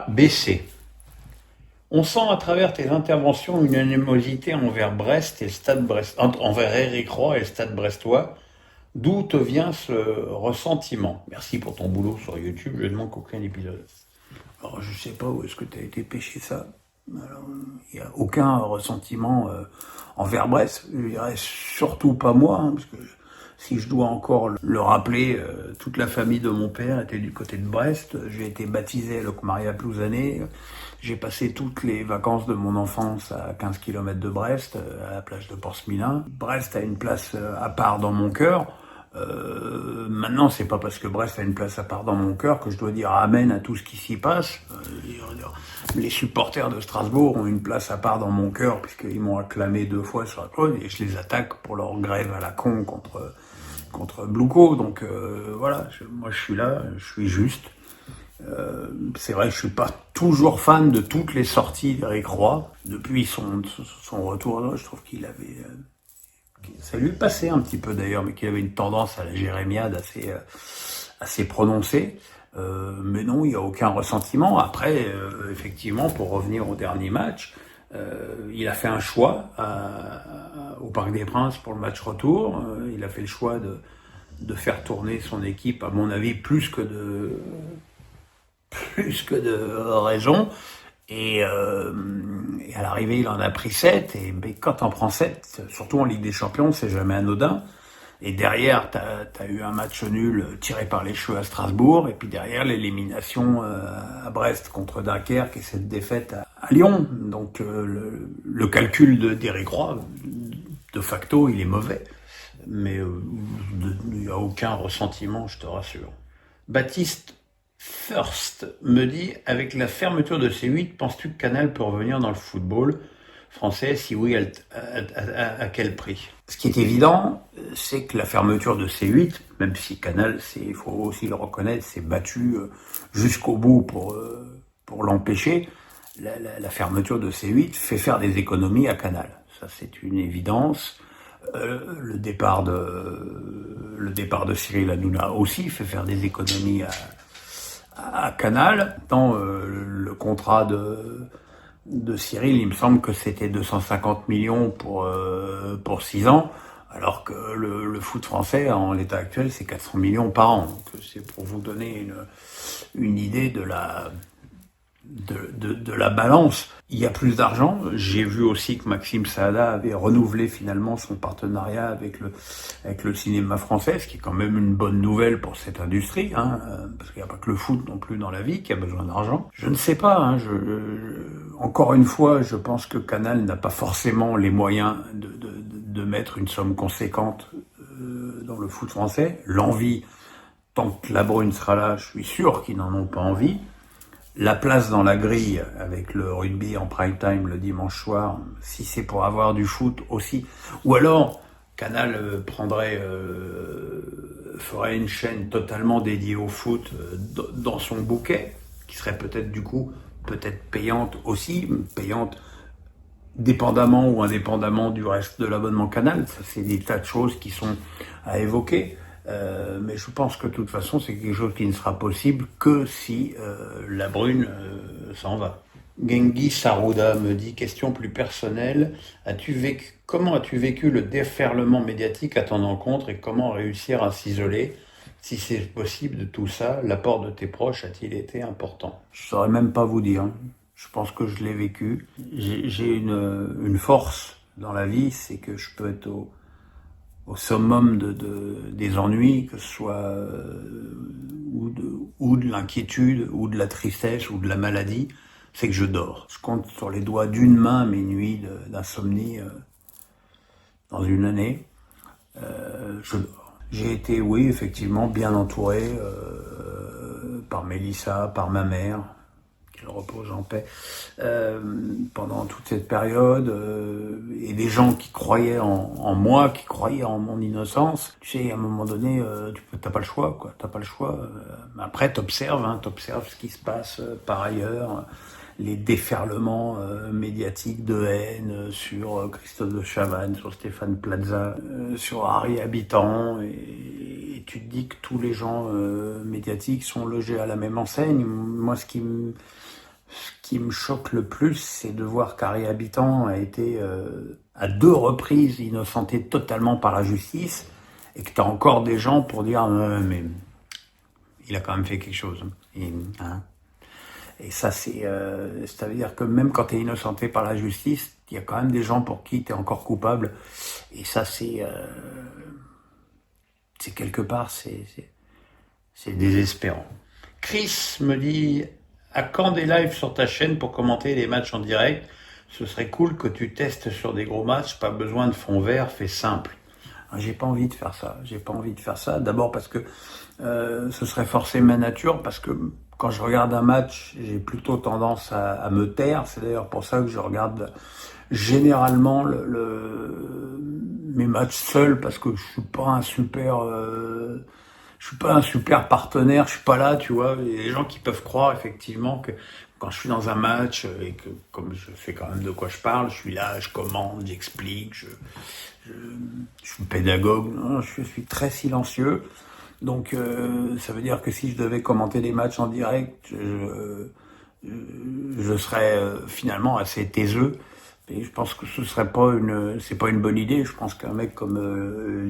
BC. On sent à travers tes interventions une animosité envers Brest et le Stade Brest, envers Éric Roy et le Stade brestois. D'où te vient ce ressentiment? Merci pour ton boulot sur YouTube, je ne manque aucun épisode. Alors je sais pas où est-ce que tu as été pêcher ça. Alors, il n'y a aucun ressentiment envers Brest. Je dirais surtout pas moi, parce que si je dois encore le rappeler, toute la famille de mon père était du côté de Brest. J'ai été baptisé à Locmaria Plouzané. J'ai passé toutes les vacances de mon enfance à 15 km de Brest, à la plage de Porce-Milin. Brest a une place à part dans mon cœur. Maintenant, c'est pas parce que Brest a une place à part dans mon cœur que je dois dire amen à tout ce qui s'y passe. Les supporters de Strasbourg ont une place à part dans mon cœur puisqu'ils m'ont acclamé 2 fois sur la côte et je les attaque pour leur grève à la con contre Blouco. Donc voilà, moi je suis là, je suis juste. C'est vrai que je suis pas toujours fan de toutes les sorties d'Éric Roy. Depuis son retour, je trouve qu'il avait... ça lui passait un petit peu d'ailleurs, mais qu'il avait une tendance à la jérémiade assez prononcée. Mais non, il n'y a aucun ressentiment. Après, effectivement, pour revenir au dernier match, il a fait un choix au Parc des Princes pour le match retour. Il a fait le choix de faire tourner son équipe, à mon avis, plus que de raison. Et à l'arrivée, il en a pris 7. Et quand t'en prends 7, surtout en Ligue des Champions, c'est jamais anodin. Et derrière, t'as eu un match nul tiré par les cheveux à Strasbourg. Et puis derrière, l'élimination à Brest contre Dunkerque et cette défaite à Lyon. Donc le calcul d'Éric Roy, de facto, il est mauvais. Mais il n'y a aucun ressentiment, je te rassure. Baptiste First me dit, avec la fermeture de C8, penses-tu que Canal peut revenir dans le football français? Si oui, à quel prix? Ce qui est évident, c'est que la fermeture de C8, même si Canal, il faut aussi le reconnaître, s'est battu jusqu'au bout pour l'empêcher, la fermeture de C8 fait faire des économies à Canal. Ça, c'est une évidence. Le départ de Cyril Hanouna aussi fait faire des économies à Canal. Dans le contrat de Cyril, il me semble que c'était 250 millions pour 6 ans, alors que le foot français, en l'état actuel, c'est 400 millions par an. Donc c'est pour vous donner une idée de la balance. Il y a plus d'argent. J'ai vu aussi que Maxime Saada avait renouvelé finalement son partenariat avec le cinéma français, ce qui est quand même une bonne nouvelle pour cette industrie, parce qu'il n'y a pas que le foot non plus dans la vie qui a besoin d'argent. Je ne sais pas, encore une fois, je pense que Canal n'a pas forcément les moyens de mettre une somme conséquente dans le foot français. L'envie, tant que la Brune sera là, je suis sûr qu'ils n'en ont pas envie. La place dans la grille avec le rugby en prime time le dimanche soir, si c'est pour avoir du foot aussi. Ou alors, Canal ferait une chaîne totalement dédiée au foot dans son bouquet, qui serait peut-être payante aussi, payante dépendamment ou indépendamment du reste de l'abonnement Canal. Ça, c'est des tas de choses qui sont à évoquer. Mais je pense que de toute façon, c'est quelque chose qui ne sera possible que si la Brune s'en va. Genghis Sarouda me dit, question plus personnelle, comment as-tu vécu le déferlement médiatique à ton encontre et comment réussir à s'isoler? Si c'est possible de tout ça, l'apport de tes proches a-t-il été important? Je saurais même pas vous dire. Je pense que je l'ai vécu. J'ai une force dans la vie, c'est que je peux être au summum des ennuis, que ce soit ou de l'inquiétude, ou de la tristesse, ou de la maladie, c'est que je dors. Je compte sur les doigts d'une main mes nuits d'insomnie dans une année. Je dors. J'ai été, oui, effectivement, bien entouré par Mélissa, par ma mère, qu'elle repose en paix, pendant toute cette période, et des gens qui croyaient en moi, qui croyaient en mon innocence. Tu sais, à un moment donné, t'as pas le choix, quoi. T'as pas le choix. Après, t'observes ce qui se passe par ailleurs, les déferlements médiatiques de haine sur Christophe de Chavannes, sur Stéphane Plaza, sur Harry Habitant, et tu te dis que tous les gens médiatiques sont logés à la même enseigne. Moi, Ce qui me choque le plus, c'est de voir qu'Harry Habitant a été à 2 reprises innocenté totalement par la justice et que tu as encore des gens pour dire mais il a quand même fait quelque chose. Hein. Et ça, ça veut dire que même quand tu es innocenté par la justice, il y a quand même des gens pour qui tu es encore coupable. Et ça, c'est quelque part, c'est désespérant. Chris me dit, à quand des lives sur ta chaîne pour commenter les matchs en direct? Ce serait cool que tu testes sur des gros matchs, pas besoin de fond vert, fais simple. J'ai pas envie de faire ça. J'ai pas envie de faire ça. D'abord parce que ce serait forcer ma nature, parce que quand je regarde un match, j'ai plutôt tendance à me taire. C'est d'ailleurs pour ça que je regarde généralement mes matchs seuls, parce que je suis pas un super partenaire, je suis pas là, tu vois. Il y a des gens qui peuvent croire effectivement que quand je suis dans un match et que comme je sais quand même de quoi je parle, je suis là, je commande, j'explique, je, je suis pédagogue. Non, je suis très silencieux. Donc ça veut dire que si je devais commenter les matchs en direct, je serais finalement assez taiseux. Et je pense que c'est pas une bonne idée. Je pense qu'un mec comme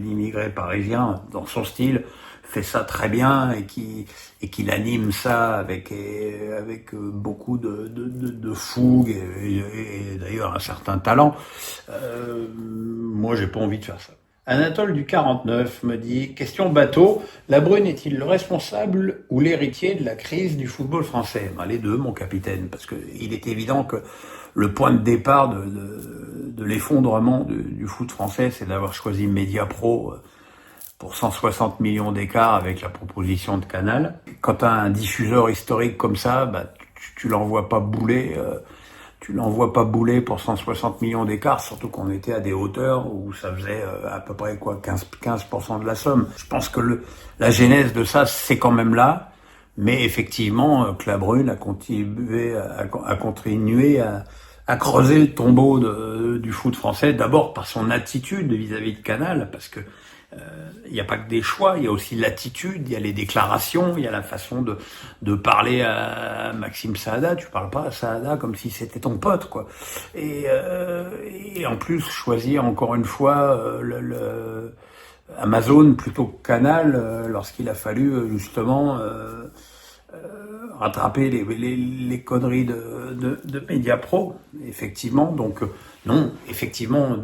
l'immigré parisien, dans son style, fait ça très bien et qu'il anime ça avec beaucoup de fougue et d'ailleurs un certain talent. Moi, j'ai pas envie de faire ça. Anatole du 49 me dit, question bateau, La Brune est-il le responsable ou l'héritier de la crise du football français? Les deux, mon capitaine, parce que il est évident que le point de départ de l'effondrement du foot français, c'est d'avoir choisi Mediapro pour 160 millions d'écart avec la proposition de Canal. Quand tu as un diffuseur historique comme ça, tu l'envoies pas bouler. Tu l'envoies pas bouler pour 160 millions d'écart, surtout qu'on était à des hauteurs où ça faisait à peu près 15% de la somme. Je pense que la genèse de ça, c'est quand même là, mais effectivement, Clabrune a continué à creuser le tombeau du foot français, d'abord par son attitude vis-à-vis de Canal, parce que il n'y a pas que des choix, il y a aussi l'attitude, il y a les déclarations, il y a la façon de parler à Maxime Saada. Tu parles pas à Saada comme si c'était ton pote, quoi. Et en plus, choisir encore une fois Amazon plutôt que Canal lorsqu'il a fallu justement rattraper les conneries de Mediapro, effectivement. Donc non, effectivement,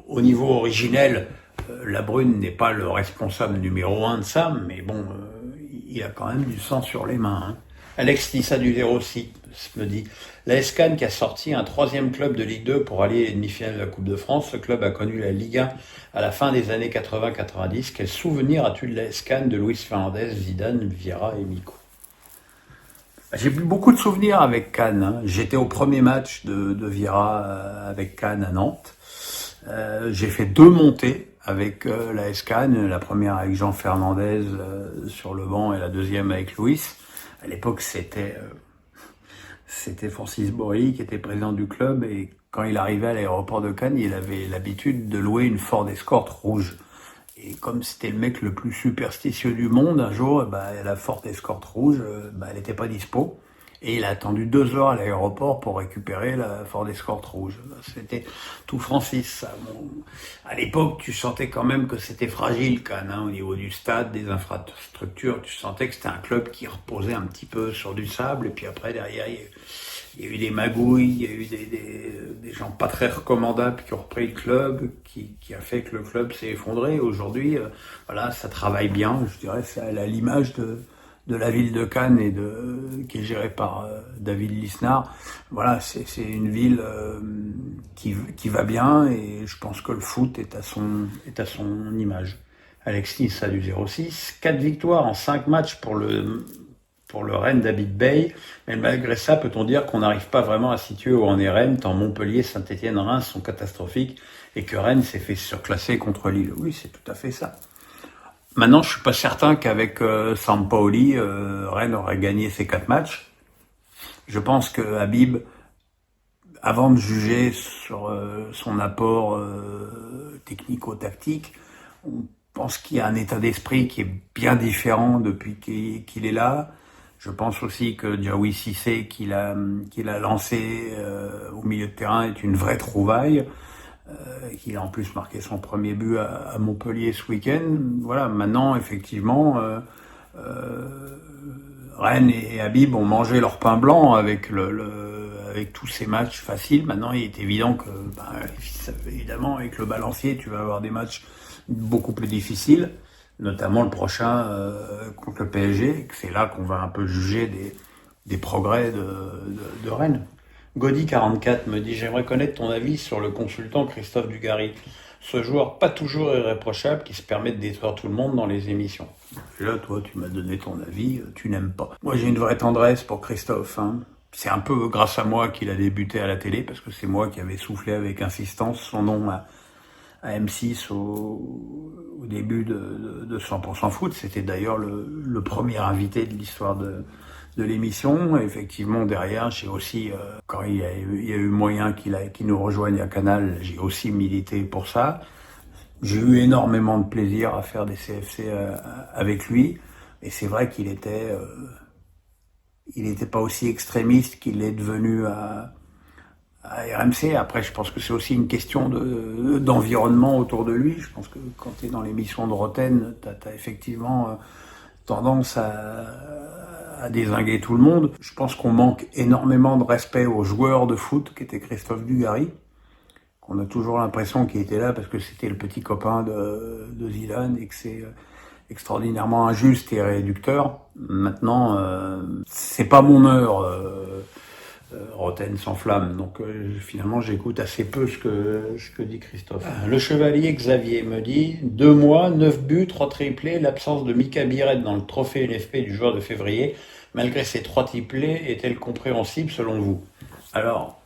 au niveau originel, La Brune n'est pas le responsable numéro 1 de ça, mais bon, il a quand même du sang sur les mains. Hein. Alex Lissa du 06 me dit, la SCAN qui a sorti un 3e club de Ligue 2 pour aller à les demi-finales de la Coupe de France, ce club a connu la Ligue 1 à la fin des années 80-90. Quel souvenir as-tu de la SCAN de Luis Fernandez, Zidane, Vieira et Mico? J'ai beaucoup de souvenirs avec Cannes. Hein. J'étais au premier match de Vieira avec Cannes à Nantes. J'ai fait 2 montées avec la Cannes, la première avec Jean Fernandez sur le banc et la deuxième avec Luis. À l'époque, c'était Francis Borilly qui était président du club et quand il arrivait à l'aéroport de Cannes, il avait l'habitude de louer une Ford Escort rouge. Et comme c'était le mec le plus superstitieux du monde, un jour, la Ford Escort rouge, elle n'était pas dispo. Et il a attendu 2 heures à l'aéroport pour récupérer la Ford Escort rouge. C'était tout Francis, ça. Bon, à l'époque, tu sentais quand même que c'était fragile, Cannes, hein, au niveau du stade, des infrastructures. Tu sentais que c'était un club qui reposait un petit peu sur du sable. Et puis après, derrière, il y a eu des magouilles, il y a eu des gens pas très recommandables qui ont repris le club, qui a fait que le club s'est effondré. Aujourd'hui, voilà, ça travaille bien. Je dirais, c'est à l'image de la ville de Cannes qui est gérée par David Lisnard. Voilà, c'est une ville qui va bien et je pense que le foot est à son image. Alexis, ça du 06. 4 victoires en 5 matchs pour le Rennes David Bay, mais malgré ça, peut-on dire qu'on n'arrive pas vraiment à situer où en est Rennes, tant Montpellier, Saint-Étienne, Reims sont catastrophiques et que Rennes s'est fait surclasser contre Lille. Oui, c'est tout à fait ça. Maintenant, je suis pas certain qu'avec Sampaoli, Rennes aurait gagné ces 4 matchs. Je pense que Habib, avant de juger sur son apport technico-tactique, on pense qu'il y a un état d'esprit qui est bien différent depuis qu'il est là. Je pense aussi que Diawy Cissé qu'il a lancé au milieu de terrain est une vraie trouvaille. Qu'il a en plus marqué son premier but à Montpellier ce week-end. Voilà, maintenant effectivement, Rennes et Habib ont mangé leur pain blanc avec avec tous ces matchs faciles. Maintenant, il est évident que, évidemment, avec le balancier, tu vas avoir des matchs beaucoup plus difficiles, notamment le prochain contre le PSG. C'est là qu'on va un peu juger des progrès de Rennes. Gaudi44 me dit: j'aimerais connaître ton avis sur le consultant Christophe Dugarry, ce joueur pas toujours irréprochable qui se permet de détruire tout le monde dans les émissions. Et là, toi, tu m'as donné ton avis, tu n'aimes pas. Moi, j'ai une vraie tendresse pour Christophe. C'est un peu grâce à moi qu'il a débuté à la télé, parce que c'est moi qui avais soufflé avec insistance son nom à M6 au début de 100% foot. C'était d'ailleurs le premier invité de l'histoire de l'émission. Effectivement, derrière, j'ai aussi, quand il y a eu moyen qu'il nous rejoigne à Canal, j'ai aussi milité pour ça. J'ai eu énormément de plaisir à faire des CFC avec lui. Et c'est vrai qu'il était pas aussi extrémiste qu'il est devenu à RMC. Après, je pense que c'est aussi une question d'environnement autour de lui. Je pense que quand tu es dans l'émission de Roten, t'as effectivement tendance à dézinguer tout le monde. Je pense qu'on manque énormément de respect aux joueurs de foot qu'était Christophe Dugarry, qu'on a toujours l'impression qu'il était là parce que c'était le petit copain de Zidane et que c'est extraordinairement injuste et réducteur. Maintenant, c'est pas mon heure. Roten s'enflamme, donc finalement j'écoute assez peu ce que dit Christophe. Le chevalier Xavier me dit: 2 mois, 9 buts, 3 triplés, l'absence de Mika Biret dans le trophée LFP du joueur de février, malgré ces 3 triplés, est-elle compréhensible selon vous? Alors,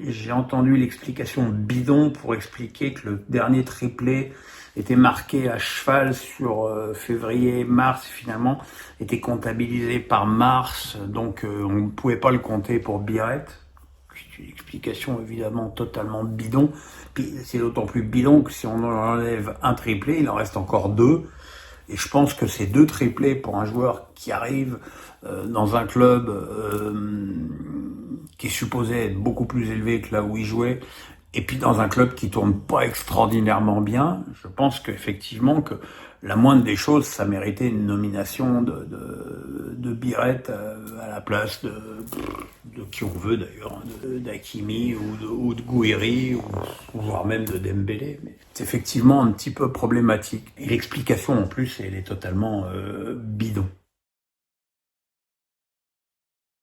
j'ai entendu l'explication bidon pour expliquer que le dernier triplé était marqué à cheval sur février-mars, finalement, était comptabilisé par mars, donc on ne pouvait pas le compter pour Biret. C'est une explication évidemment totalement bidon. Puis c'est d'autant plus bidon que si on enlève un triplé, il en reste encore 2. Et je pense que ces 2 triplés pour un joueur qui arrive dans un club qui est supposé être beaucoup plus élevé que là où il jouait, et puis dans un club qui tourne pas extraordinairement bien, je pense qu'effectivement que la moindre des choses, ça méritait une nomination de Biret à la place de qui on veut d'ailleurs, d'Hakimi ou de Gouiri, ou voire même de Dembélé. Mais c'est effectivement un petit peu problématique. Et l'explication en plus, elle est totalement bidon.